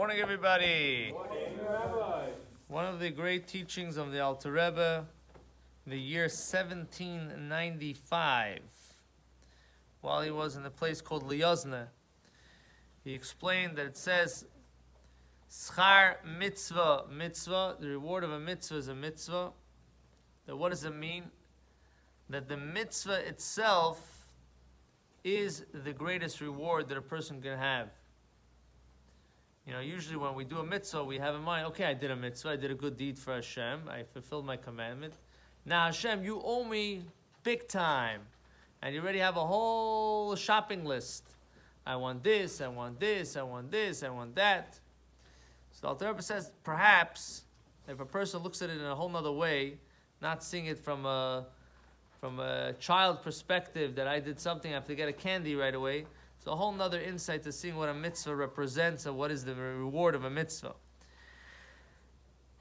Morning, everybody. Morning, Rabbi. One of the great teachings of the Alter Rebbe, the year 1795, while he was in a place called Liyozne, he explained that it says, Schar mitzvah, mitzvah, the reward of a mitzvah is a mitzvah. That what does it mean? That the mitzvah itself is the greatest reward that a person can have. You know, usually when we do a mitzvah, we have in mind, okay, I did a mitzvah, I did a good deed for Hashem, I fulfilled my commandment. Now Hashem, you owe me big time. And you already have a whole shopping list. I want this, I want this, I want this, I want that. So the Alter Rebbe says, perhaps, if a person looks at it in a whole other way, not seeing it from a child perspective, that I did something, I have to get a candy right away. It's a whole nother insight to seeing what a mitzvah represents and what is the reward of a mitzvah.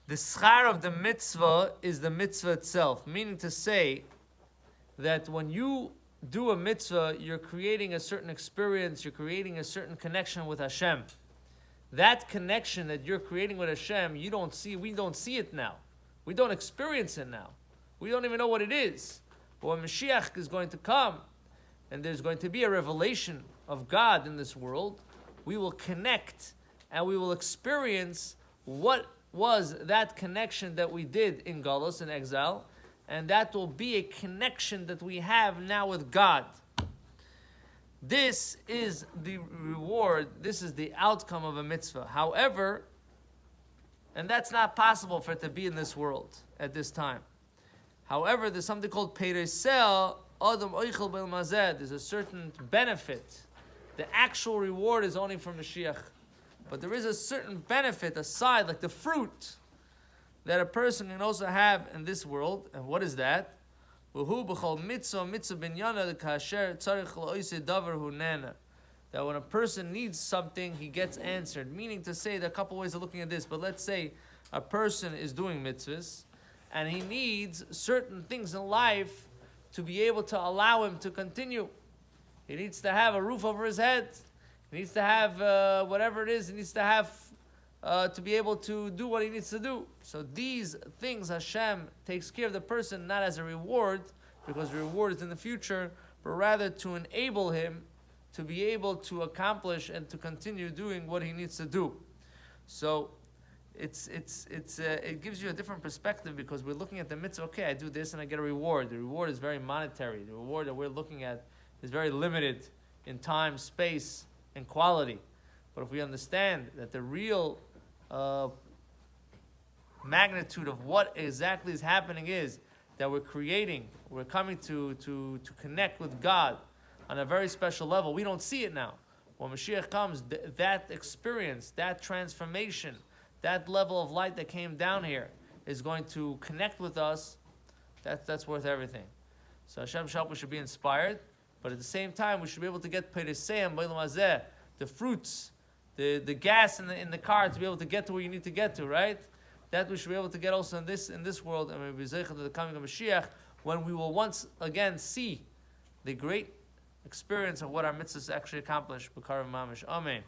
The schar of the mitzvah is the mitzvah itself, meaning to say that when you do a mitzvah, you're creating a certain experience, you're creating a certain connection with Hashem. That connection that you're creating with Hashem, we don't see it now. We don't experience it now. We don't even know what it is. But when Mashiach is going to come, and there's going to be a revelation of God in this world, we will connect and we will experience what was that connection that we did in Galus, in exile, and that will be a connection that we have now with God. This is the reward, this is the outcome of a mitzvah. However, and that's not possible for it to be in this world at this time. However, there's something called Peresel, Adam Oichel Bel Mazed. There's a certain benefit. The actual reward is only for Mashiach. But there is a certain benefit aside, like the fruit, that a person can also have in this world. And what is that? That when a person needs something, he gets answered. Meaning to say, there are a couple ways of looking at this, but let's say a person is doing mitzvahs, and he needs certain things in life to be able to allow him to continue. He needs to have a roof over his head. He needs to have whatever it is. He needs to have to be able to do what he needs to do. So these things Hashem takes care of the person not as a reward, because the reward is in the future, but rather to enable him to be able to accomplish and to continue doing what he needs to do. So it gives you a different perspective, because we're looking at the mitzvah, okay, I do this and I get a reward. The reward is very monetary. The reward that we're looking at is very limited in time, space, and quality. But if we understand that the real magnitude of what exactly is happening is that we're coming to connect with God on a very special level. We don't see it now. When Mashiach comes, that experience, that transformation, that level of light that came down here is going to connect with us. That's worth everything. So Hashem Shalom, we should be inspired, but at the same time, we should be able to get Pereseyam, the fruits, the gas in the car to be able to get to where you need to get to, right? That we should be able to get also in this world, and we'll be zeicha to the coming of Mashiach, when we will once again see the great experience of what our mitzvahs actually accomplish. B'karim mamish. Amen.